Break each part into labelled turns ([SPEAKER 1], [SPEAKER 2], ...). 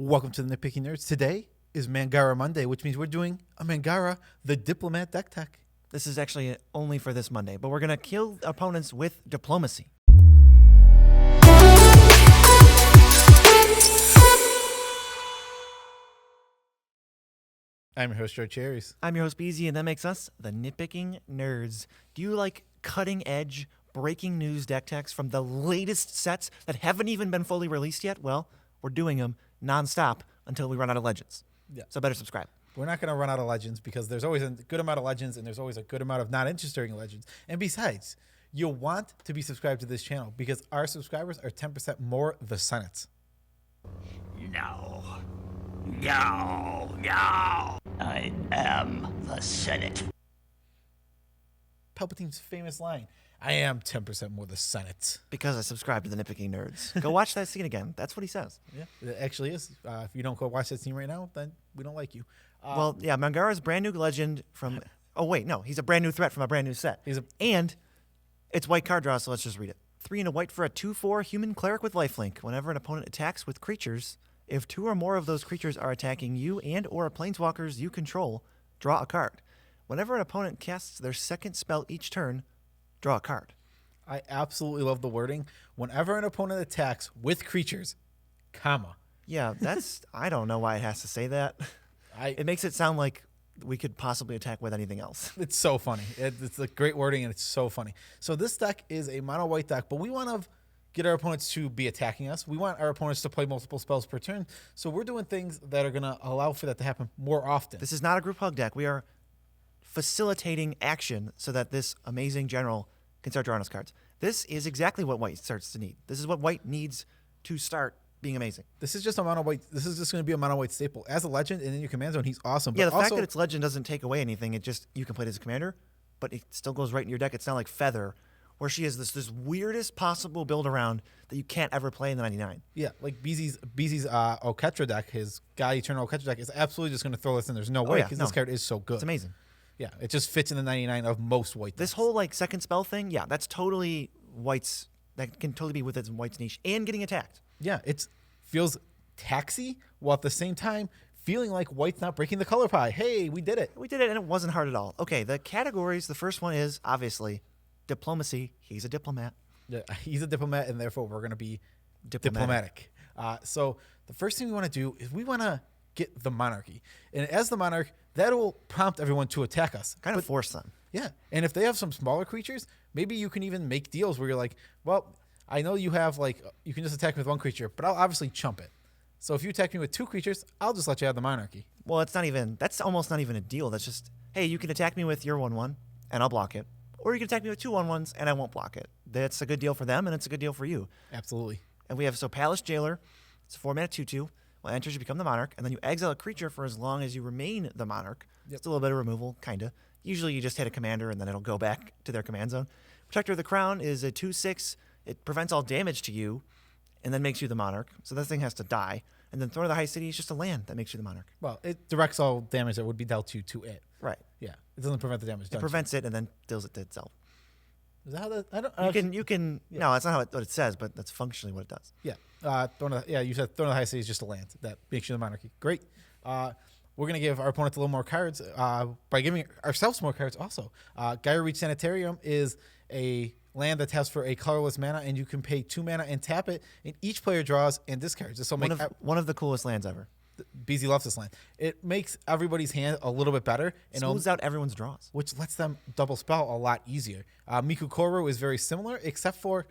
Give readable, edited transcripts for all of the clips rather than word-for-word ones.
[SPEAKER 1] Welcome to the Nitpicking Nerds. Today is Mangara Monday, which means we're doing a Mangara the Diplomat deck tech.
[SPEAKER 2] This is actually only for this Monday, but we're going to kill opponents with diplomacy.
[SPEAKER 1] I'm your host, Joe Cherries.
[SPEAKER 2] I'm your host, Beezy, and that makes us the Nitpicking Nerds. Do you like cutting-edge, breaking news deck techs from the latest sets that haven't even been fully released yet? Well, we're doing them nonstop until we run out of legends.
[SPEAKER 1] Yeah.
[SPEAKER 2] So better subscribe.
[SPEAKER 1] We're not going to run out of legends because there's always a good amount of legends and there's always a good amount of not interesting legends. And besides, you'll want to be subscribed to this channel because our subscribers are 10% more the Senate.
[SPEAKER 3] No. I am the Senate.
[SPEAKER 1] Palpatine's famous line, I am 10% more the Senate.
[SPEAKER 2] Because I subscribe to the Nitpicking Nerds. Go watch that scene again. That's what he says.
[SPEAKER 1] Yeah, it actually is. If you don't go watch that scene right now, then we don't like you.
[SPEAKER 2] Well, yeah, Mangara's brand new legend from... Oh, wait, no. He's a brand new threat from a brand new set. And it's white card draw, so let's just read it. 3 and a white for a 2/4 human cleric with lifelink. Whenever an opponent attacks with creatures, if 2 or more of those creatures are attacking you and or planeswalkers you control, draw a card. Whenever an opponent casts their second spell each turn, draw a card.
[SPEAKER 1] I absolutely love the wording. Whenever an opponent attacks with creatures, comma.
[SPEAKER 2] Yeah, that's... I don't know why it has to say that. It makes it sound like we could possibly attack with anything else.
[SPEAKER 1] It's so funny. It's a great wording, and it's so funny. So this deck is a mono white deck, but we want to get our opponents to be attacking us. We want our opponents to play multiple spells per turn. So we're doing things that are going to allow for that to happen more often.
[SPEAKER 2] This is not a group hug deck. We are facilitating action so that this amazing general can start drawing us cards. This is exactly what white starts to need. This is what white needs to start being amazing.
[SPEAKER 1] This is just a mono white. This is just going to be a mono white staple. As a legend and in your command zone, he's awesome.
[SPEAKER 2] Yeah,
[SPEAKER 1] but
[SPEAKER 2] the fact that it's legend doesn't take away anything. It just, you can play it as a commander, but it still goes right in your deck. It's not like Feather, where she has this weirdest possible build around that you can't ever play in the 99.
[SPEAKER 1] Yeah, like Beezy's Oketra deck, his Guy Eternal Oketra deck is absolutely just going to throw this in. There's no way because this card is so good.
[SPEAKER 2] It's amazing.
[SPEAKER 1] Yeah, it just fits in the 99 of most white decks.
[SPEAKER 2] This whole like second spell thing, yeah, that's totally white's. That can totally be within white's niche and getting attacked.
[SPEAKER 1] Yeah, it feels taxy while at the same time feeling like white's not breaking the color pie. Hey, we did it.
[SPEAKER 2] We did it, and it wasn't hard at all. Okay, the categories. The first one is obviously diplomacy. He's a diplomat.
[SPEAKER 1] Yeah, he's a diplomat, and therefore we're going to be diplomatic. So the first thing we want to do is we want to get the monarchy, and as the monarch, that will prompt everyone to attack us.
[SPEAKER 2] Kind of force them.
[SPEAKER 1] Yeah, and if they have some smaller creatures, maybe you can even make deals where you're like, well, I know you have like, you can just attack me with one creature, but I'll obviously chump it. So if you attack me with 2 creatures, I'll just let you have the monarchy.
[SPEAKER 2] Well, it's not even, that's almost not even a deal. That's just, hey, you can attack me with your 1/1 and I'll block it. Or you can attack me with 2 1/1s and I won't block it. That's a good deal for them and it's a good deal for you.
[SPEAKER 1] Absolutely.
[SPEAKER 2] And we have, so Palace Jailer, it's a 4-mana 2/2. Well, enters, you become the monarch, and then you exile a creature for as long as you remain the monarch.
[SPEAKER 1] Yep.
[SPEAKER 2] It's a little bit of removal, kind of. Usually you just hit a commander and then it'll go back to their command zone. Protector of the Crown is a 2/6. It prevents all damage to you and then makes you the monarch. So that thing has to die. And then Throne of the High City is just a land that makes you the monarch.
[SPEAKER 1] Well, it directs all damage that would be dealt to it.
[SPEAKER 2] Right.
[SPEAKER 1] Yeah. It doesn't prevent the damage.
[SPEAKER 2] It prevents it and then deals it to itself.
[SPEAKER 1] Is that how that? I don't.
[SPEAKER 2] You can. Yeah. No, that's not what it says, but that's functionally what it does.
[SPEAKER 1] Yeah. You said Throne of the High City is just a land that makes you the monarchy. Great. We're going to give our opponents a little more cards by giving ourselves more cards also. Gaia Reach Sanitarium is a land that taps for a colorless mana, and you can pay 2 mana and tap it, and each player draws and discards. This will make
[SPEAKER 2] one of the coolest lands ever.
[SPEAKER 1] BZ loves this land. It makes everybody's hand a little bit better. And
[SPEAKER 2] smooths out everyone's draws.
[SPEAKER 1] Which lets them double spell a lot easier. Miku Koro is very similar, except for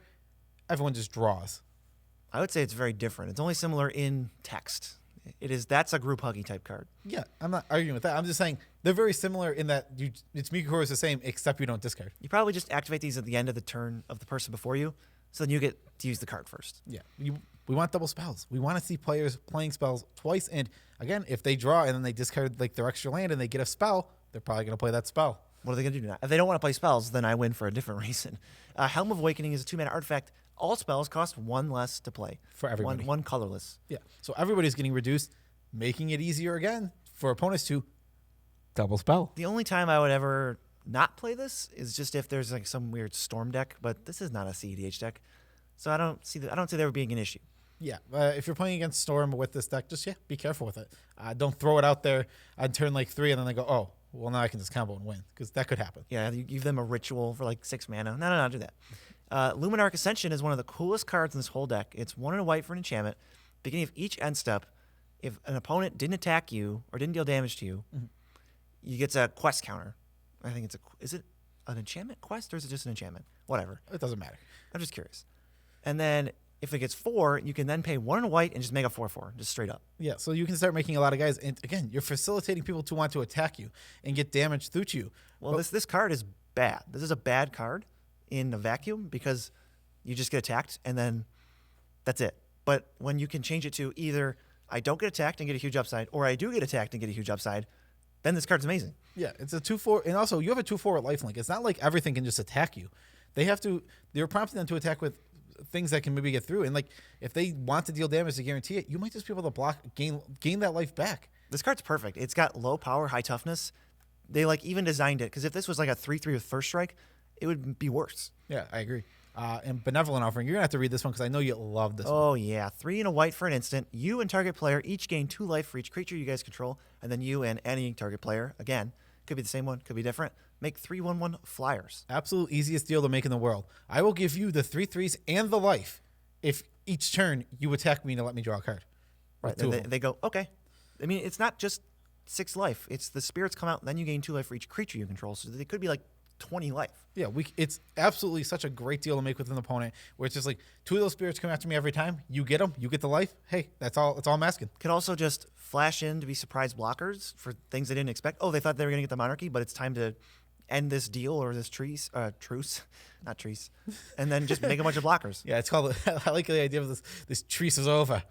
[SPEAKER 1] everyone just draws.
[SPEAKER 2] I would say it's very different. It's only similar in text. That's a group huggy type card.
[SPEAKER 1] Yeah, I'm not arguing with that. I'm just saying they're very similar in that it's Miku Koro is the same, except you don't discard.
[SPEAKER 2] You probably just activate these at the end of the turn of the person before you, so then you get to use the card first.
[SPEAKER 1] Yeah, we want double spells. We want to see players playing spells twice, and again, if they draw and then they discard like their extra land and they get a spell, they're probably going to play that spell.
[SPEAKER 2] What are they going to do now? If they don't want to play spells, then I win for a different reason. Helm of Awakening is a 2-mana artifact. All spells cost 1 less to play.
[SPEAKER 1] For everybody.
[SPEAKER 2] One colorless.
[SPEAKER 1] Yeah, so everybody's getting reduced, making it easier again for opponents to double spell.
[SPEAKER 2] The only time I would ever not play this is just if there's like some weird storm deck, but this is not a CEDH deck, so I don't see there being an issue.
[SPEAKER 1] Yeah, if you're playing against Storm with this deck, just be careful with it. Don't throw it out there on turn like 3 and then they go, oh, well now I can just combo and win, because that could happen.
[SPEAKER 2] Yeah, you give them a ritual for like 6 mana. No, do that. Luminarch Ascension is one of the coolest cards in this whole deck. It's 1 and a white for an enchantment. Beginning of each end step, if an opponent didn't attack you or didn't deal damage to you, you get a quest counter. I think is it an enchantment quest or is it just an enchantment? Whatever.
[SPEAKER 1] It doesn't matter.
[SPEAKER 2] I'm just curious. And then if it gets 4, you can then pay 1 and a white and just make a 4/4, just straight up.
[SPEAKER 1] Yeah, so you can start making a lot of guys. And again, you're facilitating people to want to attack you and get damage through to you.
[SPEAKER 2] Well, this card is bad. This is a bad card in a vacuum because you just get attacked and then that's it. But when you can change it to either I don't get attacked and get a huge upside, or I do get attacked and get a huge upside, then this card's amazing.
[SPEAKER 1] Yeah, it's a 2/4, and also you have a 2/4 with lifelink. It's not like everything can just attack you. They're prompting them to attack with things that can maybe get through. And like if they want to deal damage to guarantee it, you might just be able to block, gain that life back.
[SPEAKER 2] This card's perfect. It's got low power, high toughness. They like even designed it because if this was like a 3/3 with first strike, it would be worse.
[SPEAKER 1] Yeah, I agree. And Benevolent Offering, you're gonna have to read this one because I know you love this one.
[SPEAKER 2] Oh yeah, 3 and a white for an instant. You and target player each gain 2 life for each creature you guys control, and then you and any target player, again, could be the same one, could be different, make 3/1/1 flyers.
[SPEAKER 1] Absolute easiest deal to make in the world. I will give you the 3/3s and the life if each turn you attack me to let me draw a card.
[SPEAKER 2] Right. They go, okay. I mean, it's not just 6 life. It's the spirits come out, and then you gain 2 life for each creature you control. So they could be like 20 life.
[SPEAKER 1] Yeah, it's absolutely such a great deal to make with an opponent where it's just like 2 of those spirits come after me every time. You get them, you get the life. Hey, that's all I'm asking.
[SPEAKER 2] Could also just flash in to be surprise blockers for things they didn't expect. Oh, they thought they were going to get the monarchy, but it's time to end this deal or this truce, not trees, and then just make a bunch of blockers.
[SPEAKER 1] Yeah, it's called. I like the idea of this trees is over.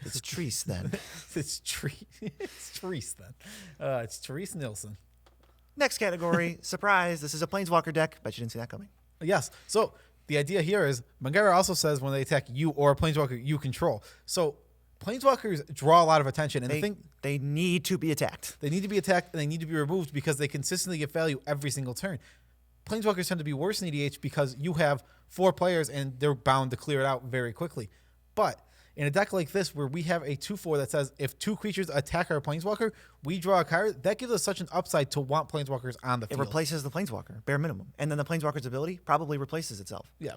[SPEAKER 2] It's Treese then.
[SPEAKER 1] It's Treese then. It's Therese Nilsson.
[SPEAKER 2] Next category, surprise. This is a Planeswalker deck. Bet you didn't see that coming.
[SPEAKER 1] Yes. So the idea here is Mangara also says when they attack you or a Planeswalker you control. So Planeswalkers draw a lot of attention, and
[SPEAKER 2] they need to be attacked.
[SPEAKER 1] They need to be attacked, and they need to be removed because they consistently get value every single turn. Planeswalkers tend to be worse in EDH because you have 4 players, and they're bound to clear it out very quickly. But in a deck like this, where we have a 2/4 that says if 2 creatures attack our Planeswalker, we draw a card, that gives us such an upside to want Planeswalkers on the field.
[SPEAKER 2] It replaces the Planeswalker, bare minimum. And then the Planeswalker's ability probably replaces itself.
[SPEAKER 1] Yeah,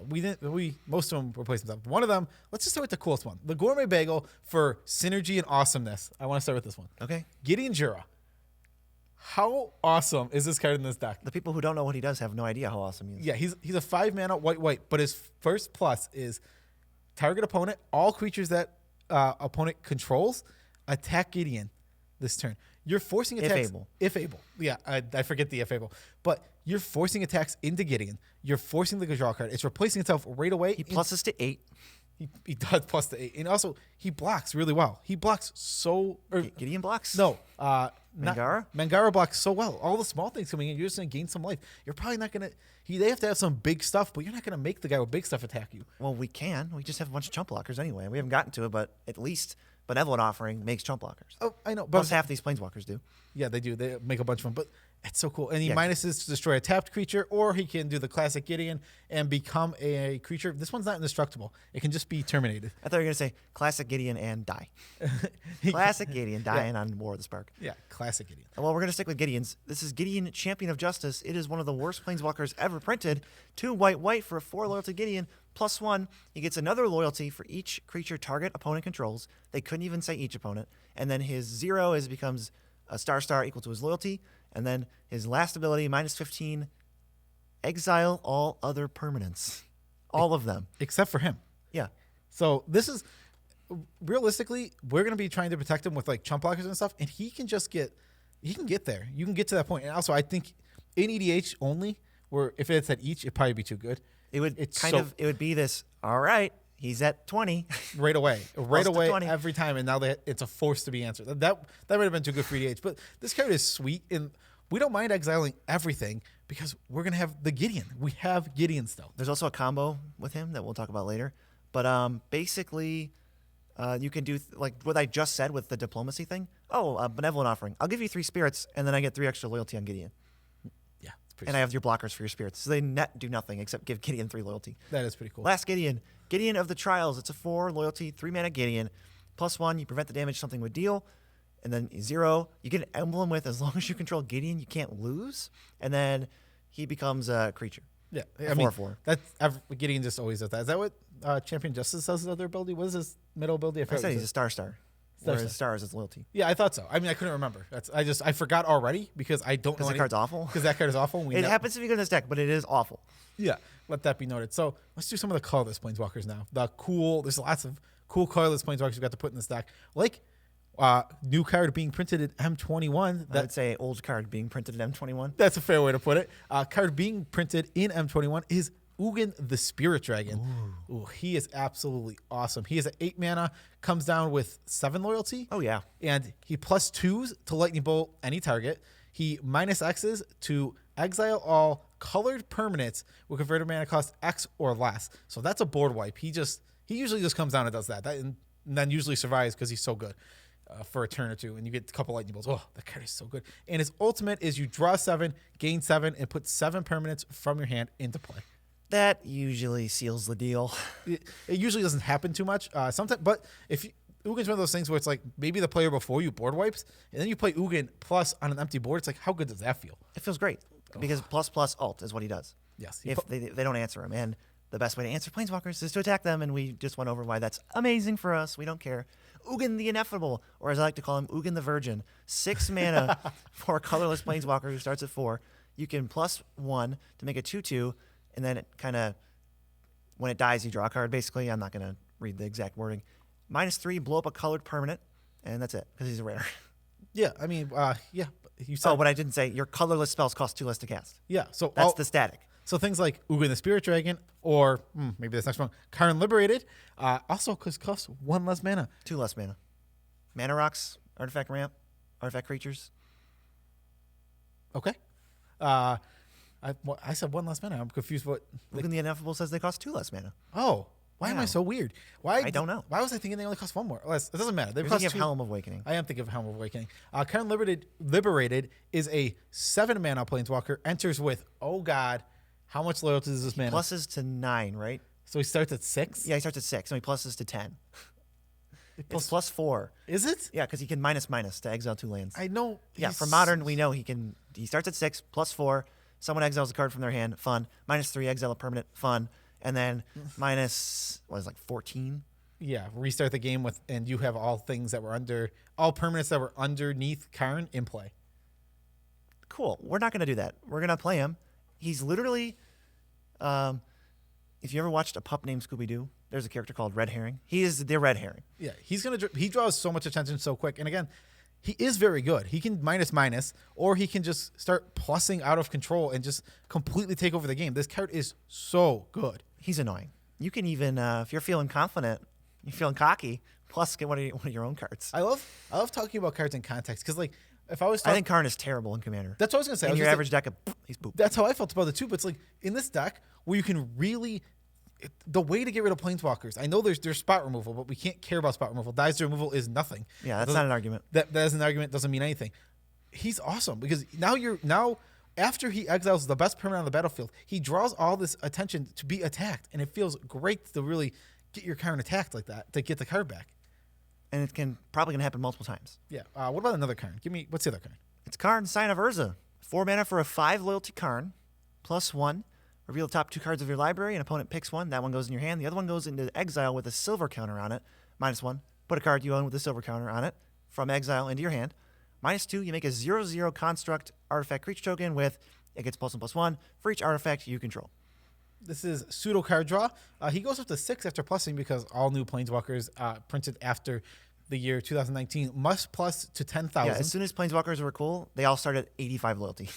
[SPEAKER 1] most of them replace themselves. One of them, let's just start with the coolest one. The Gourmet Bagel for synergy and awesomeness. I want to start with this one.
[SPEAKER 2] Okay.
[SPEAKER 1] Gideon Jura. How awesome is this card in this deck?
[SPEAKER 2] The people who don't know what he does have no idea how awesome he is.
[SPEAKER 1] Yeah, he's a 5-mana white, but his first plus is target opponent, all creatures that opponent controls, attack Gideon this turn. You're forcing attacks. If able. Yeah, I forget the if able. But you're forcing attacks into Gideon. You're forcing the draw card. It's replacing itself right away.
[SPEAKER 2] He pluses to 8.
[SPEAKER 1] He does plus to 8. And also, he blocks really well. He blocks
[SPEAKER 2] Gideon blocks?
[SPEAKER 1] No.
[SPEAKER 2] Mangara?
[SPEAKER 1] Mangara blocks so well. All the small things coming in, you're just going to gain some life. You're probably not going to... They have to have some big stuff, but you're not going to make the guy with big stuff attack you.
[SPEAKER 2] Well, we can. We just have a bunch of chump blockers anyway. We haven't gotten to it, but at least Benevolent Offering makes chump blockers.
[SPEAKER 1] Oh, I know.
[SPEAKER 2] Plus half these Planeswalkers do.
[SPEAKER 1] Yeah, they do. They make a bunch of them, but it's so cool. And he minuses to destroy a tapped creature, or he can do the classic Gideon and become a creature. This one's not indestructible. It can just be terminated.
[SPEAKER 2] I thought you were going to say classic Gideon and die. Classic Gideon dying on War of the Spark.
[SPEAKER 1] Yeah, classic Gideon.
[SPEAKER 2] Well, we're going to stick with Gideons. This is Gideon, Champion of Justice. It is one of the worst Planeswalkers ever printed. 2 white for a 4 loyalty Gideon. +1, he gets another loyalty for each creature target opponent controls. They couldn't even say each opponent. And then his 0 becomes a star equal to his loyalty. And then his last ability, -15, exile all other permanents. All of them.
[SPEAKER 1] Except for him.
[SPEAKER 2] Yeah.
[SPEAKER 1] So this is, realistically, we're going to be trying to protect him with like chump blockers and stuff, and he can get there. You can get to that point. And also, I think in EDH only, where if it's at each, it'd probably be too good.
[SPEAKER 2] It would be this, all right, he's at 20.
[SPEAKER 1] Right away every time, and now it's a force to be answered. That would have been too good for EDH, but this card is sweet, and we don't mind exiling everything because we're going to have the Gideon. We have Gideon still.
[SPEAKER 2] There's also a combo with him that we'll talk about later, but basically you can do like what I just said with the diplomacy thing. Benevolent Offering. I'll give you 3 spirits, and then I get 3 extra loyalty on Gideon.
[SPEAKER 1] Yeah,
[SPEAKER 2] And I have your blockers for your spirits. So they net do nothing except give Gideon 3 loyalty.
[SPEAKER 1] That is pretty cool.
[SPEAKER 2] Last Gideon. Gideon of the Trials. It's a 4 loyalty, 3 mana Gideon. +1, you prevent the damage something would deal. And then 0, you get an emblem with as long as you control Gideon, you can't lose. And then he becomes a creature.
[SPEAKER 1] Yeah,
[SPEAKER 2] I mean, 4/4.
[SPEAKER 1] Gideon just always does that. Is that what Champion Justice does his other ability? What is his middle ability?
[SPEAKER 2] I said he's a star. Whereas stars is loyalty.
[SPEAKER 1] Yeah, I thought so. I mean, I couldn't remember. I forgot already because I don't know.
[SPEAKER 2] Because the card's awful?
[SPEAKER 1] Because that card is awful.
[SPEAKER 2] It happens to be good in this deck, but it is awful.
[SPEAKER 1] Yeah, let that be noted. So let's do some of the colorless planeswalkers now. There's lots of cool colorless planeswalkers we got to put in this deck. Like new card being printed at M21.
[SPEAKER 2] I would say old card being printed at M21.
[SPEAKER 1] That's a fair way to put it. Card being printed in M21 is Ugin the Spirit Dragon. Ooh, he is absolutely awesome. He is at 8 mana, comes down with 7 loyalty.
[SPEAKER 2] Oh, yeah.
[SPEAKER 1] And he +2s to Lightning Bolt any target. He -X's to exile all colored permanents with converted mana cost X or less. So that's a board wipe. He usually just comes down and does that. And then usually survives because he's so good for a turn or two. And you get a couple Lightning Bolts. Oh, that card is so good. And his ultimate is you draw 7, gain 7, and put 7 permanents from your hand into play.
[SPEAKER 2] That usually seals the deal.
[SPEAKER 1] It usually doesn't happen too much. Sometimes, but Ugin's one of those things where it's like maybe the player before you board wipes, and then you play Ugin plus on an empty board. It's like, how good does that feel?
[SPEAKER 2] It feels great because + alt is what he does.
[SPEAKER 1] Yes.
[SPEAKER 2] If they don't answer him, and the best way to answer planeswalkers is to attack them, and we just went over why that's amazing for us. We don't care. Ugin the Ineffable, or as I like to call him, Ugin the Virgin. 6 mana for a colorless planeswalker who starts at 4. You can +1 to make a 2/2. And then it kind of, when it dies, you draw a card, basically. I'm not going to read the exact wording. -3, blow up a colored permanent, and that's it, because he's a rare.
[SPEAKER 1] Yeah, I mean, yeah. You said,
[SPEAKER 2] Oh, but I didn't say your colorless spells cost 2 less to cast.
[SPEAKER 1] yeah, so
[SPEAKER 2] That's the static.
[SPEAKER 1] So things like Ugin the Spirit Dragon, or maybe this next one, Karn Liberated, also costs 1 less mana.
[SPEAKER 2] 2 less mana. Mana rocks, artifact ramp, artifact creatures.
[SPEAKER 1] Okay. I said 1 less mana. I'm confused.
[SPEAKER 2] Ugin the Ineffable says they cost 2 less mana.
[SPEAKER 1] Oh, why am I so weird? Why?
[SPEAKER 2] I don't know.
[SPEAKER 1] Why was I thinking they only cost 1 more? Less? It doesn't matter. They
[SPEAKER 2] You're
[SPEAKER 1] cost
[SPEAKER 2] thinking
[SPEAKER 1] 2.
[SPEAKER 2] of Helm of Awakening.
[SPEAKER 1] I am thinking of Helm of Awakening. Karn Liberated is a 7 mana planeswalker. Enters with, oh god, how much loyalty is this mana?
[SPEAKER 2] Pluses to 9, right?
[SPEAKER 1] So he starts at 6.
[SPEAKER 2] Yeah, he starts at 6. No, he pluses to 10. It's +4.
[SPEAKER 1] Is it?
[SPEAKER 2] Yeah, because he can -/ to exile 2 lands.
[SPEAKER 1] I know.
[SPEAKER 2] Yeah, for Modern, we know he starts at 6, +4. Someone exiles a card from their hand, fun. -3, exile a permanent, fun. And then -14?
[SPEAKER 1] Yeah, restart the game with, and you have all permanents that were underneath Karn in play.
[SPEAKER 2] Cool. We're not going to do that. We're going to play him. He's literally, if you ever watched A Pup Named Scooby-Doo, there's a character called Red Herring. He is the Red Herring.
[SPEAKER 1] Yeah, he draws so much attention so quick. And again, he is very good. He can -, or he can just start plussing out of control and just completely take over the game. This card is so good.
[SPEAKER 2] He's annoying. You can even, if you're feeling confident, you're feeling cocky, plus get one of your own cards.
[SPEAKER 1] I love talking about cards in context because, like, if I was
[SPEAKER 2] I think Karn is terrible in Commander.
[SPEAKER 1] That's what I was gonna say.
[SPEAKER 2] In your average deck, he's poop.
[SPEAKER 1] That's how I felt about it too. But it's like in this deck where you can really, the way to get rid of planeswalkers. I know there's spot removal, but we can't care about spot removal. Dies removal is nothing.
[SPEAKER 2] Yeah, that's not an argument.
[SPEAKER 1] That is an argument. Doesn't mean anything. He's awesome because now after he exiles the best permanent on the battlefield, he draws all this attention to be attacked, and it feels great to really get your Karn attacked like that to get the card back.
[SPEAKER 2] And it can probably gonna happen multiple times.
[SPEAKER 1] Yeah. What about another Karn? What's the other Karn?
[SPEAKER 2] It's Karn, Sign of Urza. 4 mana for a 5 loyalty Karn, +1. Reveal the top 2 cards of your library. An opponent picks one. That one goes in your hand. The other one goes into exile with a silver counter on it. -1. Put a card you own with a silver counter on it from exile into your hand. -2. You make a 0/0 construct artifact creature token with it gets +1/+1 for each artifact you control.
[SPEAKER 1] This is pseudo card draw. He goes up to 6 after plussing because all new planeswalkers printed after the year 2019 must plus to 10,000.
[SPEAKER 2] Yeah, as soon as planeswalkers were cool, they all start at 85 loyalty.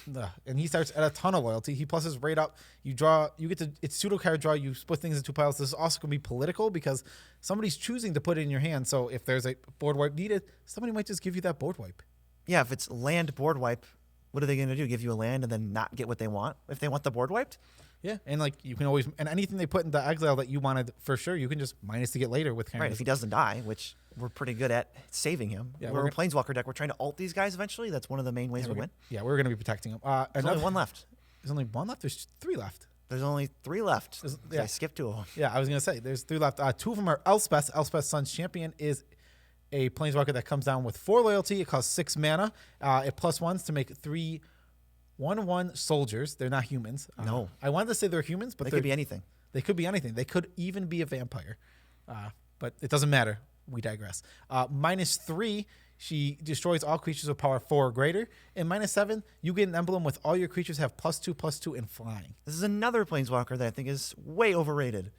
[SPEAKER 1] And he starts at a ton of loyalty. He pluses right up. It's pseudo card draw. You split things into 2 piles. This is also going to be political because somebody's choosing to put it in your hand. So if there's a board wipe needed, somebody might just give you that board wipe.
[SPEAKER 2] Yeah, if it's land board wipe, what are they going to do? Give you a land and then not get what they want if they want the board wiped?
[SPEAKER 1] Yeah, and like you can always, and anything they put into exile that you wanted for sure, you can just minus to get later with
[SPEAKER 2] Right, if he doesn't die, which we're pretty good at saving him.
[SPEAKER 1] Yeah,
[SPEAKER 2] we're a Planeswalker deck. We're trying to ult these guys eventually. That's one of the main ways we win.
[SPEAKER 1] Yeah, we're going to be protecting him.
[SPEAKER 2] There's only one left.
[SPEAKER 1] There's only one left. There's 3 left.
[SPEAKER 2] There's only 3 left.
[SPEAKER 1] Yeah.
[SPEAKER 2] I skipped 2 of them.
[SPEAKER 1] Yeah, I was gonna say there's 3 left. 2 of them are Elspeth. Elspeth's Sun's Champion is a planeswalker that comes down with 4 loyalty. It costs 6 mana. It +1s to make 3 1/1 soldiers. They're not humans.
[SPEAKER 2] No.
[SPEAKER 1] I wanted to say they're humans, but
[SPEAKER 2] They could be anything.
[SPEAKER 1] They could be anything. They could even be a vampire. But it doesn't matter. We digress. -3, she destroys all creatures with power 4 or greater. And -7, you get an emblem with all your creatures have +2/+2 in flying.
[SPEAKER 2] This is another Planeswalker that I think is way overrated.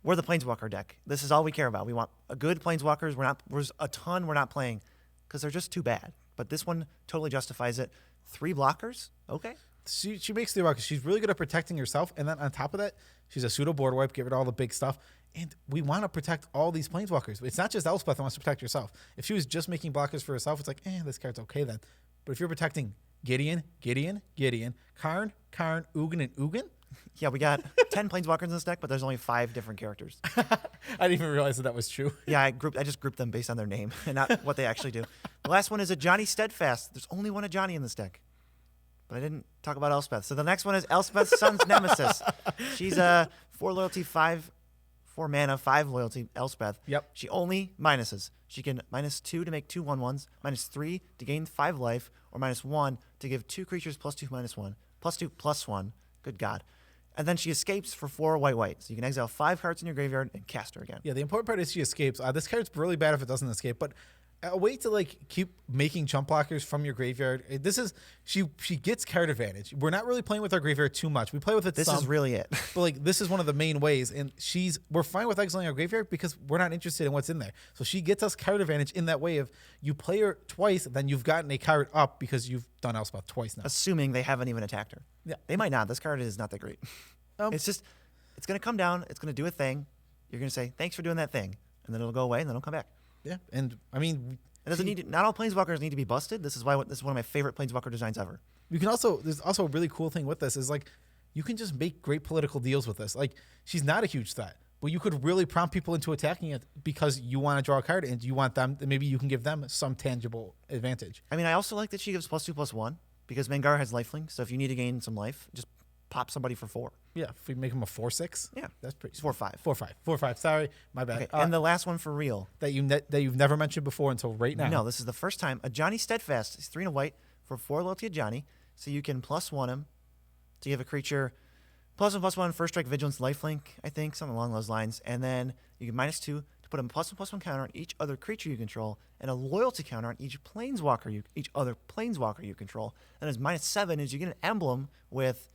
[SPEAKER 2] We're the Planeswalker deck. This is all we care about. We want a good Planeswalkers. There's a ton we're not playing because they're just too bad. But this one totally justifies it. 3 blockers? Okay.
[SPEAKER 1] She makes the rock. She's really good at protecting herself. And then on top of that, she's a pseudo board wipe, get rid of all the big stuff. And we want to protect all these planeswalkers. It's not just Elspeth that wants to protect herself. If she was just making blockers for herself, it's like, this card's okay then. But if you're protecting Gideon, Karn, Ugin, and Ugin.
[SPEAKER 2] Yeah, we got 10 Planeswalkers in this deck, but there's only 5 different characters.
[SPEAKER 1] I didn't even realize that was true.
[SPEAKER 2] Yeah, I just grouped them based on their name and not what they actually do. The last one is a Johnny Steadfast. There's only one Johnny in this deck. But I didn't talk about Elspeth. So the next one is Elspeth's Sun's Nemesis. She's a 4 loyalty, 4 mana, 5 loyalty Elspeth.
[SPEAKER 1] Yep.
[SPEAKER 2] She only minuses. She can -2 to make 2 1/1s, -3 to gain 5 life, or -1 to give 2 creatures +2/+1, +2/+1. Good God. And then she escapes for 4 white. So you can exile 5 cards in your graveyard and cast her again.
[SPEAKER 1] Yeah, the important part is she escapes. This card's really bad if it doesn't escape, but a way to keep making jump blockers from your graveyard. This is she gets card advantage. We're not really playing with our graveyard too much. We play with it.
[SPEAKER 2] This is really it.
[SPEAKER 1] But this is one of the main ways, and we're fine with exiling our graveyard because we're not interested in what's in there. So she gets us card advantage in that way of you play her twice, then you've gotten a card up because you've done Elspeth twice now.
[SPEAKER 2] Assuming they haven't even attacked her.
[SPEAKER 1] Yeah,
[SPEAKER 2] they might not. This card is not that great. It's going to come down. It's going to do a thing. You're going to say, thanks for doing that thing. And then it'll go away, and then it'll come back.
[SPEAKER 1] Yeah, and I mean...
[SPEAKER 2] It doesn't not all Planeswalkers need to be busted. This is one of my favorite Planeswalker designs ever.
[SPEAKER 1] There's also a really cool thing with this is you can just make great political deals with this. She's not a huge threat, but you could really prompt people into attacking it because you want to draw a card and you want them, maybe you can give them some tangible advantage.
[SPEAKER 2] I mean, I also like that she gives +2/+1 because Mangara has lifelink. So if you need to gain some life, just pop somebody for 4.
[SPEAKER 1] Yeah, if we make them a 4/6.
[SPEAKER 2] Yeah,
[SPEAKER 1] that's pretty.
[SPEAKER 2] It's 4/5.
[SPEAKER 1] 4/5. Sorry, my bad.
[SPEAKER 2] Okay, and the last one for real
[SPEAKER 1] that you've never mentioned before until right now.
[SPEAKER 2] No, this is the first time. A Johnny Steadfast. He's 3 and a white for 4 loyalty. Johnny, so you can +1 him to give a creature +1/+1 first strike vigilance lifelink. I think something along those lines, and then you get -2 to put a +1/+1 counter on each other creature you control, and a loyalty counter on each other planeswalker you control. And as -7 is you get an emblem with.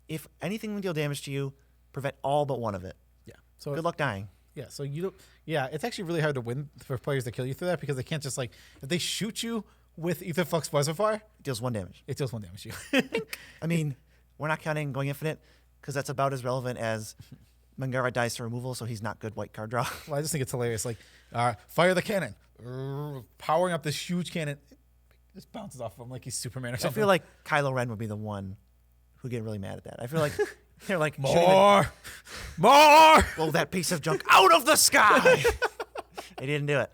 [SPEAKER 2] If anything will deal damage to you, prevent all but one of it.
[SPEAKER 1] Yeah. So
[SPEAKER 2] good luck dying.
[SPEAKER 1] Yeah. So it's actually really hard to win for players to kill you through that because they can't just if they shoot you with Ether Flux Reservoir,
[SPEAKER 2] it deals 1 damage.
[SPEAKER 1] It deals 1 damage to you.
[SPEAKER 2] I mean, we're not counting going infinite because that's about as relevant as Mangara dies to removal, so he's not good white card draw.
[SPEAKER 1] Well, I just think it's hilarious. Fire the cannon, powering up this huge cannon. It just bounces off of him like he's Superman or something.
[SPEAKER 2] I feel like Kylo Ren would be the one who get really mad at that. I feel like they're like
[SPEAKER 1] more.
[SPEAKER 2] Blow that piece of junk out of the sky. They didn't do it.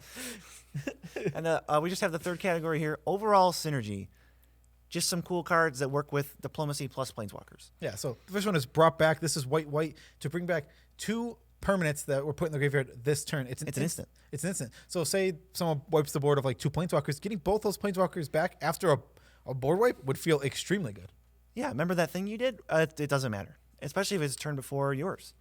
[SPEAKER 2] And we just have the third category here: overall synergy. Just some cool cards that work with diplomacy plus planeswalkers.
[SPEAKER 1] Yeah. So the first one is brought back. This is white to bring back 2 permanents that were put in the graveyard this turn. It's an instant. It's an instant. So say someone wipes the board of 2 planeswalkers, getting both those planeswalkers back after a board wipe would feel extremely good.
[SPEAKER 2] Yeah, remember that thing you did? It doesn't matter, especially if it's turn before yours.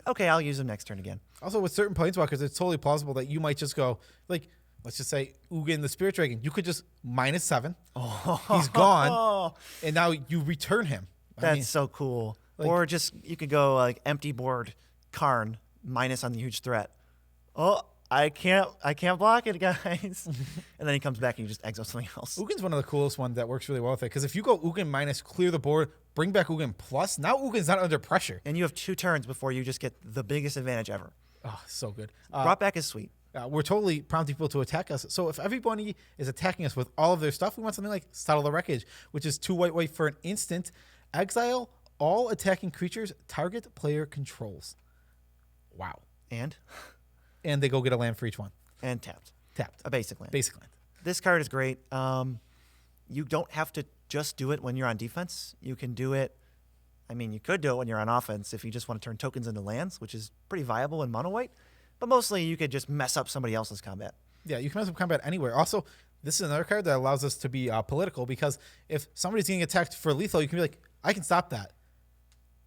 [SPEAKER 2] Okay, I'll use them next turn again.
[SPEAKER 1] Also, with certain planeswalkers, it's totally plausible that you might just go, let's just say Ugin the Spirit Dragon. You could just -7. Oh. He's gone, and now you return him.
[SPEAKER 2] That's so cool. Or just, you could go empty board, Karn, minus on the huge threat. Oh, I can't block it, guys. And then he comes back and you just exile something else.
[SPEAKER 1] Ugin's one of the coolest ones that works really well with it. Because if you go Ugin minus, clear the board, bring back Ugin plus, now Ugin's not under pressure.
[SPEAKER 2] And you have 2 turns before you just get the biggest advantage ever.
[SPEAKER 1] Oh, so good.
[SPEAKER 2] Brought back is sweet.
[SPEAKER 1] We're totally prompting people to attack us. So if everybody is attacking us with all of their stuff, we want something like Settle the Wreckage, which is 2 white for an instant. Exile all attacking creatures target player controls. Wow. And they go get a land for each one.
[SPEAKER 2] And tapped.
[SPEAKER 1] A
[SPEAKER 2] basic land.
[SPEAKER 1] Basic land.
[SPEAKER 2] This card is great. You don't have to just do it when you're on defense. You can do it I mean, you could do it when you're on offense if you just want to turn tokens into lands, which is pretty viable in mono white. But mostly you could just mess up somebody else's combat.
[SPEAKER 1] Yeah, you can mess up combat anywhere. Also, this is another card that allows us to be political, because if somebody's getting attacked for lethal, you can be like, I can stop that.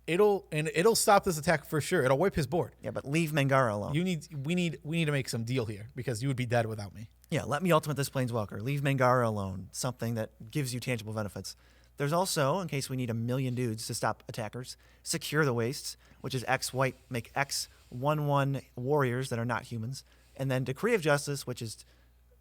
[SPEAKER 1] It'll stop this attack for sure. It'll wipe his board.
[SPEAKER 2] Yeah, but leave Mangara alone.
[SPEAKER 1] We need to make some deal here, because you would be dead without me.
[SPEAKER 2] Yeah, let me ultimate this Planeswalker. Leave Mangara alone. Something that gives you tangible benefits. There's also, in case we need a million dudes to stop attackers, Secure the Wastes, which is X white, make X 1/1 warriors that are not humans. And then Decree of Justice, which is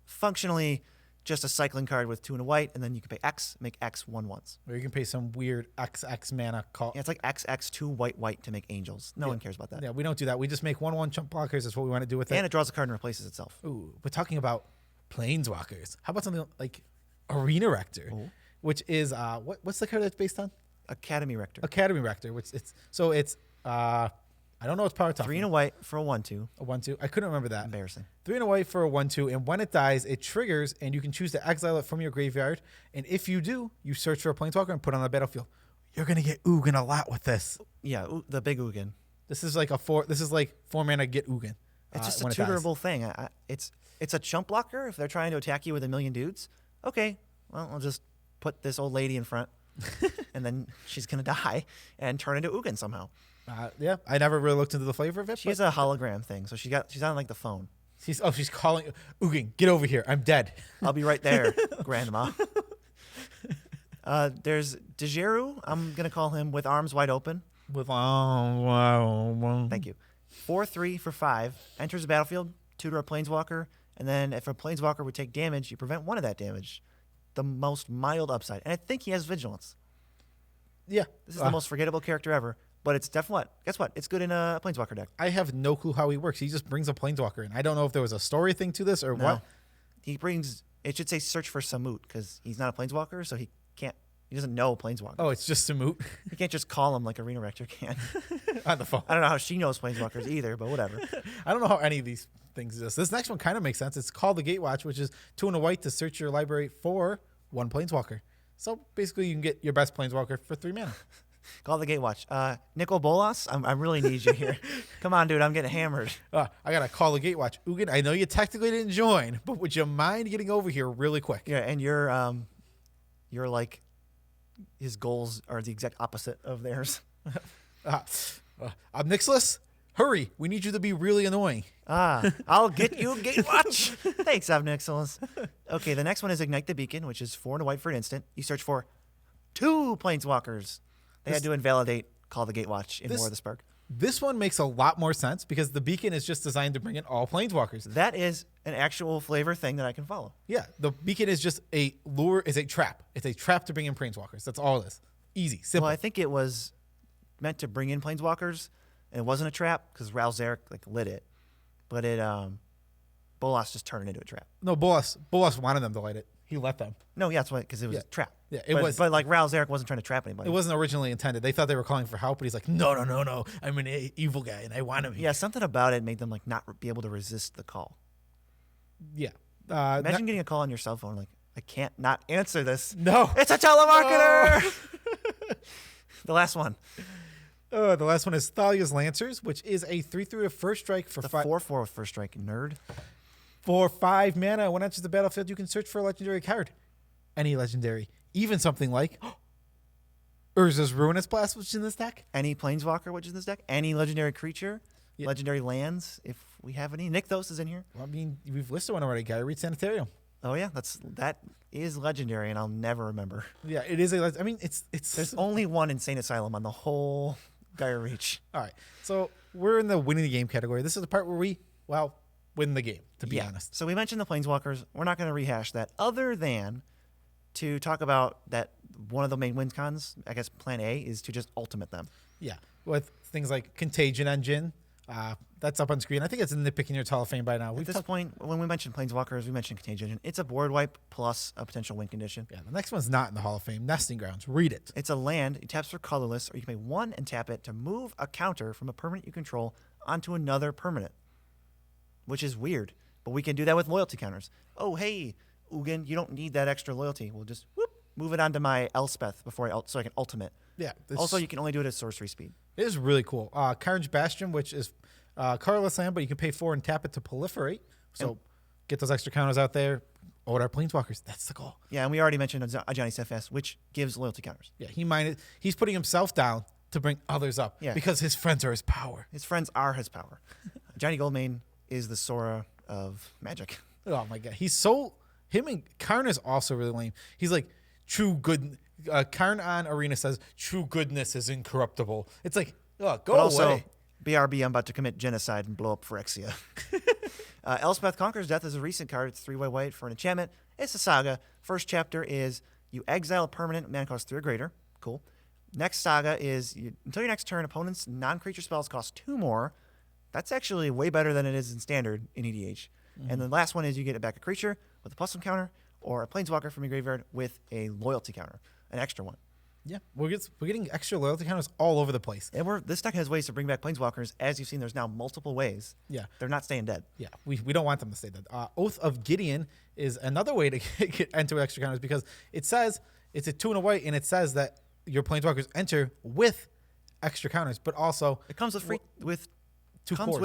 [SPEAKER 2] functionally just a cycling card with 2 and a white, and then you can pay X, make X 1/1s.
[SPEAKER 1] Or you can pay some weird XX mana call.
[SPEAKER 2] Yeah, it's like XX 2 white to make angels. No one cares about that.
[SPEAKER 1] Yeah, we don't do that. We just make 1/1 chump blockers. That's what we want to do with it.
[SPEAKER 2] And it draws a card and replaces itself.
[SPEAKER 1] Ooh, we're talking about planeswalkers. How about something like Arena Rector, which is what's the card that's based on?
[SPEAKER 2] Academy Rector.
[SPEAKER 1] Academy Rector, which it's I don't know its power top.
[SPEAKER 2] 3 and a white for a 1/2.
[SPEAKER 1] A 1/2. I couldn't remember that.
[SPEAKER 2] Embarrassing.
[SPEAKER 1] 3 and a white for a 1/2, and when it dies, it triggers, and you can choose to exile it from your graveyard. And if you do, you search for a planeswalker and put it on the battlefield. You're gonna get Ugin a lot with this.
[SPEAKER 2] Yeah, the big Ugin.
[SPEAKER 1] This is like 4 mana get Ugin.
[SPEAKER 2] It's just a
[SPEAKER 1] when it dies.
[SPEAKER 2] tutorable thing. It's a chump blocker if they're trying to attack you with a million dudes. Okay, well, I'll just put this old lady in front, and then she's gonna die and turn into Ugin somehow.
[SPEAKER 1] Yeah, I never really looked into the flavor of it.
[SPEAKER 2] She has a hologram thing, so she's on like the phone.
[SPEAKER 1] She's calling Ugin, get over here. I'm dead.
[SPEAKER 2] I'll be right there, Grandma. There's Dejeru. I'm gonna call him with arms wide open.
[SPEAKER 1] With
[SPEAKER 2] Thank you. 4/3 for 5. Enters the battlefield. Tutor a planeswalker, and then if a planeswalker would take damage, you prevent 1 of that damage. The most mild upside, and I think he has vigilance.
[SPEAKER 1] Yeah,
[SPEAKER 2] This is the most forgettable character ever. But it's definitely, guess what? It's good in a Planeswalker deck.
[SPEAKER 1] I have no clue how he works. He just brings a planeswalker in. I don't know if there was a story thing to this or what.
[SPEAKER 2] He brings, it should say search for Samut, because he's not a Planeswalker, so he doesn't know Planeswalker.
[SPEAKER 1] Oh, it's just Samut
[SPEAKER 2] He can't just call him like Arena Rector can.
[SPEAKER 1] on the phone.
[SPEAKER 2] I don't know how she knows Planeswalkers either, but whatever.
[SPEAKER 1] I don't know how any of these things exist. This next one kind of makes sense. It's called the Gatewatch, which is 2 and a white to search your library for 1 planeswalker. So basically, you can get your best planeswalker for 3 mana.
[SPEAKER 2] Call the Gatewatch. Nicol Bolas, I really need you here. Come on, dude, I'm getting hammered.
[SPEAKER 1] I gotta call the Gatewatch. Ugin, I know you technically didn't join, but would you mind getting over here really quick?
[SPEAKER 2] Yeah, and you're like, his goals are the exact opposite of theirs.
[SPEAKER 1] Obnixilus, hurry! We need you to be really annoying.
[SPEAKER 2] I'll get you, Gatewatch. Thanks, Obnixilus. Okay, the next one is Ignite the Beacon, which is 4 and a white for an instant. You search for 2 planeswalkers. They had to invalidate Call the Gatewatch in War of the Spark.
[SPEAKER 1] This one makes a lot more sense because the beacon is just designed to bring in all planeswalkers.
[SPEAKER 2] That is an actual flavor thing that I can follow.
[SPEAKER 1] Yeah, the beacon is just a lure, is a trap. It's a trap to bring in planeswalkers. That's all it is. Easy, simple.
[SPEAKER 2] Well, I think it was meant to bring in planeswalkers, and it wasn't a trap because Ral Zarek lit it, but Bolas just turned it into a trap.
[SPEAKER 1] No, Bolas wanted them to light it. He let them.
[SPEAKER 2] No, yeah, that's why, because it was a trap.
[SPEAKER 1] Yeah, it was.
[SPEAKER 2] But Ral Zarek wasn't trying to trap anybody.
[SPEAKER 1] It wasn't originally intended. They thought they were calling for help, but he's like, no. I'm an evil guy, and I want him here.
[SPEAKER 2] Yeah, something about it made them not be able to resist the call.
[SPEAKER 1] Yeah.
[SPEAKER 2] Imagine getting a call on your cell phone, I can't not answer this.
[SPEAKER 1] No.
[SPEAKER 2] It's a telemarketer! The last one.
[SPEAKER 1] The last one is Thalia's Lancers, which is a 3/3 with first strike for 5.
[SPEAKER 2] 4/4 with first strike, nerd.
[SPEAKER 1] For 5 mana, when it enters the battlefield, you can search for a legendary card. Any legendary. Even something like Urza's Ruinous Blast, which is in this deck.
[SPEAKER 2] Any planeswalker, which is in this deck. Any legendary creature. Yeah. Legendary lands, if we have any. Nykthos is in here.
[SPEAKER 1] Well, I mean, we've listed one already. Gyre Sanitarium.
[SPEAKER 2] Oh, yeah. That is legendary, and I'll never remember.
[SPEAKER 1] Yeah, it is I mean, it's...
[SPEAKER 2] There's only one Insane Asylum on the whole Gyre Reach.
[SPEAKER 1] All right. So we're in the winning the game category. This is the part where we, win the game, to be honest.
[SPEAKER 2] So we mentioned the Planeswalkers. We're not going to rehash that other than to talk about that one of the main win cons, I guess plan A, is to just ultimate them.
[SPEAKER 1] Yeah, with things like Contagion Engine. That's up on screen. I think it's in the Nitpicking Hall of Fame by now.
[SPEAKER 2] At this point, when we mentioned Planeswalkers, we mentioned Contagion Engine. It's a board wipe plus a potential win condition.
[SPEAKER 1] Yeah, the next one's not in the Hall of Fame. Nesting Grounds. Read it.
[SPEAKER 2] It's a land. It taps for colorless, or you can pay 1 and tap it to move a counter from a permanent you control onto another permanent, which is weird. But we can do that with loyalty counters. Oh, hey, Ugin, you don't need that extra loyalty. We'll just move it onto my Elspeth before so I can ultimate.
[SPEAKER 1] Yeah.
[SPEAKER 2] Also, you can only do it at sorcery speed.
[SPEAKER 1] It is really cool. Carnage Bastion, which is colorless land, but you can pay 4 and tap it to proliferate. So get those extra counters out there. Ode our Planeswalkers. That's the goal.
[SPEAKER 2] Yeah, and we already mentioned Johnny Steadfast, which gives loyalty counters.
[SPEAKER 1] Yeah, he's putting himself down to bring others up because his friends are his power.
[SPEAKER 2] His friends are his power. Johnny Goldmane is the Sora of Magic.
[SPEAKER 1] Oh my god, him and Karn is also really lame. He's like true good. Karn on Arena says true goodness is incorruptible. It's like, go away.
[SPEAKER 2] BRB, I'm about to commit genocide and blow up Phyrexia. Elspeth Conquers Death is a recent card. It's 3 white for an enchantment. It's a saga. First chapter is you exile a permanent, mana cost 3 or greater. Cool. Next saga is until your next turn, opponent's non-creature spells cost 2 more. That's actually way better than it is in standard in EDH. And the last one is you get back a creature with a +1 counter or a planeswalker from your graveyard with a loyalty counter, an extra one.
[SPEAKER 1] Yeah, we're getting extra loyalty counters all over the place.
[SPEAKER 2] And this deck has ways to bring back planeswalkers. As you've seen, there's now multiple ways.
[SPEAKER 1] Yeah.
[SPEAKER 2] They're not staying dead.
[SPEAKER 1] Yeah, we don't want them to stay dead. Oath of Gideon is another way to enter extra counters because it says it's a 2 and a white, and it says that your planeswalkers enter with extra counters, but also
[SPEAKER 2] it comes with free with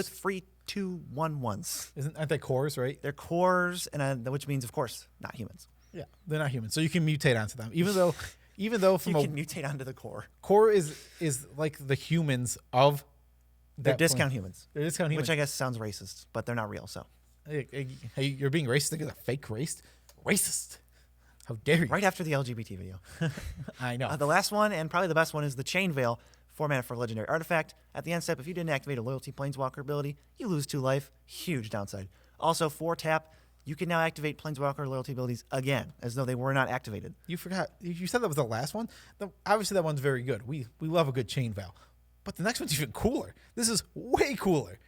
[SPEAKER 2] free 2/1/1s.
[SPEAKER 1] Aren't they cores, right?
[SPEAKER 2] They're cores, and which means, of course, not humans.
[SPEAKER 1] Yeah, they're not humans, so you can mutate onto them, even though you can
[SPEAKER 2] mutate onto the core.
[SPEAKER 1] Core is like the humans of
[SPEAKER 2] they're discount humans.
[SPEAKER 1] They're discount humans,
[SPEAKER 2] which I guess sounds racist, but they're not real. So
[SPEAKER 1] hey, you're being racist because a fake race. Racist. How dare you?
[SPEAKER 2] Right after the LGBT video.
[SPEAKER 1] I know.
[SPEAKER 2] The last one, and probably the best one, is the Chain Veil. 4 mana for a legendary artifact. At the end step, if you didn't activate a loyalty planeswalker ability, you lose 2 life. Huge downside. Also, 4 tap. You can now activate planeswalker loyalty abilities again, as though they were not activated.
[SPEAKER 1] You forgot. You said that was the last one. Obviously, that one's very good. We love a good Chain Veil. But the next one's even cooler. This is way cooler.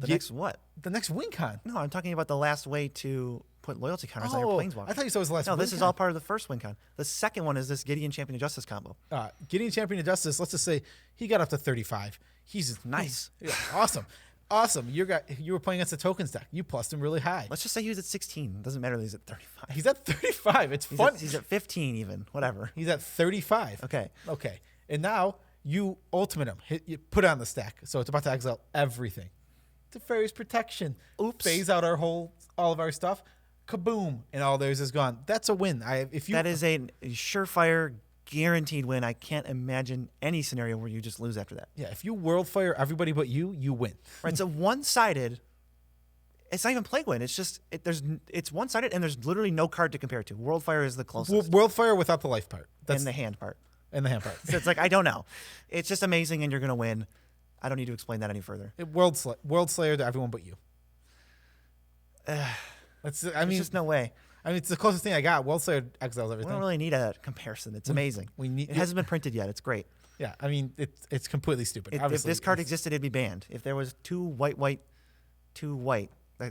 [SPEAKER 2] Next what?
[SPEAKER 1] The next WinCon.
[SPEAKER 2] No, I'm talking about the last way to put loyalty counters on your planeswalker.
[SPEAKER 1] I thought you said it was the last.
[SPEAKER 2] No, this is all part of the first WinCon. The second one is this Gideon Champion of Justice combo.
[SPEAKER 1] Gideon Champion of Justice. Let's just say he got up to 35. He's
[SPEAKER 2] nice.
[SPEAKER 1] Awesome. Awesome. You were playing against a tokens deck. You plussed him really high.
[SPEAKER 2] Let's just say he was at 16. It doesn't matter that he's at 35.
[SPEAKER 1] He's at 35. It's fun.
[SPEAKER 2] He's at 15 even. Whatever.
[SPEAKER 1] He's at 35.
[SPEAKER 2] Okay.
[SPEAKER 1] And now you ultimate him. You put it on the stack. So it's about to exile everything. Teferi's Protection.
[SPEAKER 2] Oops.
[SPEAKER 1] Phase out all of our stuff. Kaboom. And all theirs is gone. That's a win.
[SPEAKER 2] That is a surefire, guaranteed win. I can't imagine any scenario where you just lose after that.
[SPEAKER 1] Yeah, if you world fire everybody but you win.
[SPEAKER 2] Right, so one-sided. It's not even Plague Win. It's just it's one-sided, and there's literally no card to compare it to. World Fire is the closest.
[SPEAKER 1] World Fire without the life part.
[SPEAKER 2] And the hand part.
[SPEAKER 1] And the hand part.
[SPEAKER 2] So it's like, I don't know. It's just amazing, and you're going to win. I don't need to explain that any further.
[SPEAKER 1] World Slayer to everyone but you.
[SPEAKER 2] There's just no way.
[SPEAKER 1] I mean, it's the closest thing I got. World Slayer exiles everything.
[SPEAKER 2] We don't really need a comparison. It's amazing. It hasn't been printed yet. It's great.
[SPEAKER 1] Yeah, I mean, it's completely stupid.
[SPEAKER 2] If this card existed, it'd be banned. If there was 2 white, like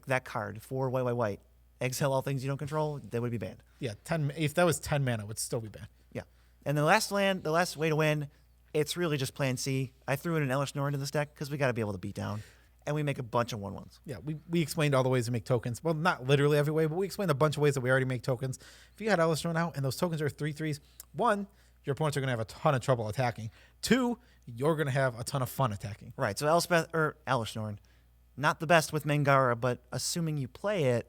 [SPEAKER 2] that card, 4 white, exile all things you don't control, they would be banned.
[SPEAKER 1] Yeah, if that was 10 mana, it would still be banned.
[SPEAKER 2] Yeah. And the last way to win, it's really just plan C. I threw in an Elish Nor into this deck because we got to be able to beat down. And we make a bunch of 1/1s.
[SPEAKER 1] Yeah, we explained all the ways to make tokens. Well, not literally every way, but we explained a bunch of ways that we already make tokens. If you got Elish Nor out and those tokens are 3/3s, 1, your opponents are going to have a ton of trouble attacking. 2, you're going to have a ton of fun attacking.
[SPEAKER 2] Right, so Elish Norn, not the best with Mangara, but assuming you play it,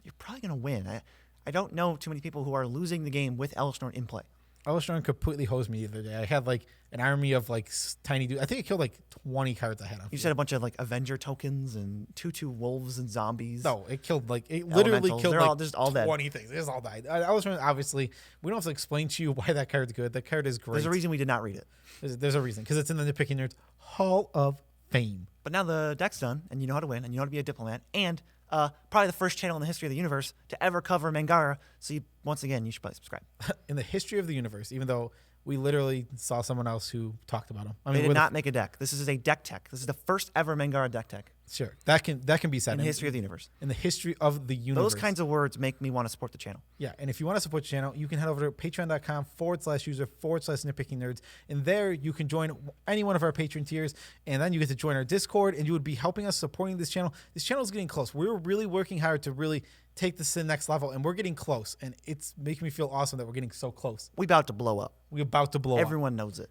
[SPEAKER 2] you're probably going to win. I don't know too many people who are losing the game with Elish Norn in play.
[SPEAKER 1] Elish Nor completely hosed me the other day. I had like an army of like tiny dudes. I think it killed like 20 cards I had on.
[SPEAKER 2] You said a bunch of like Avenger tokens and 2/2 wolves and zombies.
[SPEAKER 1] No, it literally killed like
[SPEAKER 2] just all
[SPEAKER 1] 20 things. It just all died. Elish Nor, obviously, we don't have to explain to you why that card's good. That card is great.
[SPEAKER 2] There's a reason we did not read it.
[SPEAKER 1] There's a reason, because it's in the Nitpicking Nerds Hall of Fame.
[SPEAKER 2] But now the deck's done, and you know how to win, and you know how to be a diplomat, and probably the first channel in the history of the universe to ever cover Mangara. So once again, you should probably subscribe.
[SPEAKER 1] In the history of the universe, even though we literally saw someone else who talked about him.
[SPEAKER 2] They did not make a deck. This is a deck tech. This is the first ever Mangara deck tech.
[SPEAKER 1] Sure, that can be said
[SPEAKER 2] in the history of the universe.
[SPEAKER 1] In the history of the universe,
[SPEAKER 2] those kinds of words make me want to support the channel.
[SPEAKER 1] Yeah, and if you want to support the channel, you can head over to patreon.com/user/nitpicking nerds, and there you can join any one of our Patreon tiers, and then you get to join our Discord, and you would be helping us supporting this channel. This channel is getting close. We're really working hard to really take this to the next level, and we're getting close, and it's making me feel awesome that we're getting so close.
[SPEAKER 2] We about to blow up.
[SPEAKER 1] We're about to blow up.
[SPEAKER 2] Everyone knows it.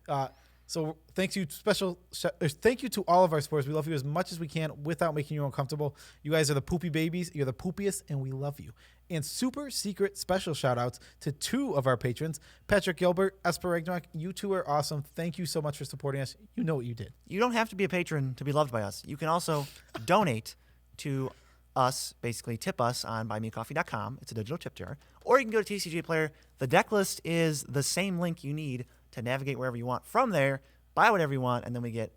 [SPEAKER 1] So thank you to all of our supporters. We love you as much as we can without making you uncomfortable. You guys are the poopy babies. You're the poopiest, and we love you. And super secret special shout outs to 2 of our patrons, Patrick Gilbert, Esper Ragnarok. You 2 are awesome. Thank you so much for supporting us. You know what you did.
[SPEAKER 2] You don't have to be a patron to be loved by us. You can also donate to us, basically tip us on buymeacoffee.com. It's a digital tip jar. Or you can go to tcgplayer. The deck list is the same link you need to navigate wherever you want. From there, buy whatever you want, and then we get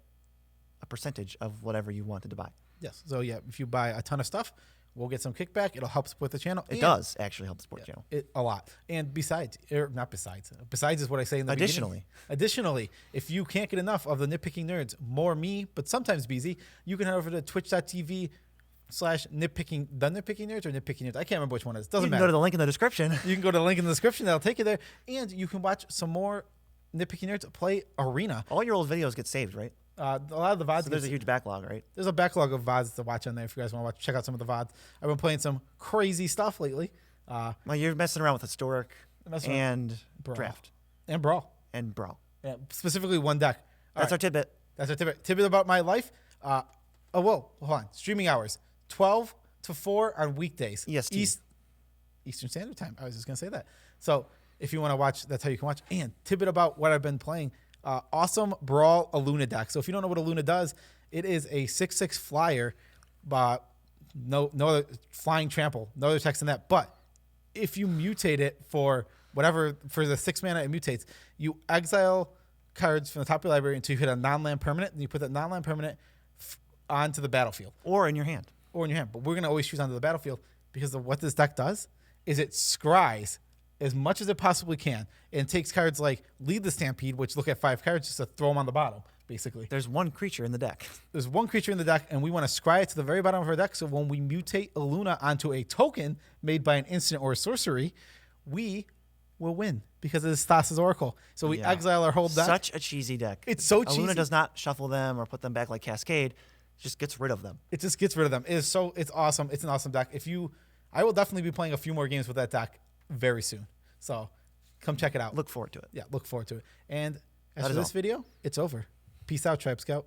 [SPEAKER 2] a percentage of whatever you wanted to buy.
[SPEAKER 1] Yes. So, yeah, if you buy a ton of stuff, we'll get some kickback. It'll help support the channel.
[SPEAKER 2] It does actually help support the channel.
[SPEAKER 1] A lot. And besides is what I say in the beginning. Additionally, if you can't get enough of the Nitpicking Nerds, more me, but sometimes BZ, you can head over to twitch.tv/nitpicking, the Nitpicking Nerds or Nitpicking Nerds. I can't remember which one it is. Doesn't matter.
[SPEAKER 2] You can go to the link in the description.
[SPEAKER 1] You can go to the link in the description. That'll take you there. And you can watch some more Nitpicking Nerds play Arena.
[SPEAKER 2] All your old videos get saved, right?
[SPEAKER 1] A lot of the VODs.
[SPEAKER 2] So there's a huge backlog, right?
[SPEAKER 1] There's a backlog of VODs to watch on there if you guys want to check out some of the VODs. I've been playing some crazy stuff lately.
[SPEAKER 2] Well, you're messing around with Historic and Draft.
[SPEAKER 1] And Brawl. Yeah, specifically one deck.
[SPEAKER 2] That's our tidbit.
[SPEAKER 1] That's our tidbit. Tidbit about my life. Hold on. Streaming hours, 12 to 4 on weekdays.
[SPEAKER 2] EST.
[SPEAKER 1] Eastern Standard Time. I was just going to say that. So if you want to watch, that's how you can watch. And tidbit about what I've been playing. Awesome Brawl a Luna deck. So if you don't know what a Luna does, it is a 6/6 flyer, but no other flying trample, no other text than that. But if you mutate it for the 6 mana it mutates, you exile cards from the top of your library until you hit a non-land permanent, and you put that non-land permanent onto the battlefield.
[SPEAKER 2] Or in your hand.
[SPEAKER 1] But we're going to always choose onto the battlefield because of what this deck does is it scries as much as it possibly can and takes cards like Lead the Stampede, which look at 5 cards just to throw them on the bottom, basically.
[SPEAKER 2] There's one creature in the deck.
[SPEAKER 1] There's one creature in the deck, and we want to scry it to the very bottom of our deck, so when we mutate a Luna onto a token made by an instant or a sorcery, we will win because of this Thassa's Oracle. So we exile our whole deck.
[SPEAKER 2] Such a cheesy deck.
[SPEAKER 1] It's so cheesy.
[SPEAKER 2] Luna does not shuffle them or put them back like Cascade. It just gets rid of them.
[SPEAKER 1] It just gets rid of them. It's awesome. It's an awesome deck. I will definitely be playing a few more games with that deck very soon. So come check it out.
[SPEAKER 2] Look forward to it.
[SPEAKER 1] Yeah, look forward to it. And as for this video, it's over. Peace out, Tribe Scout.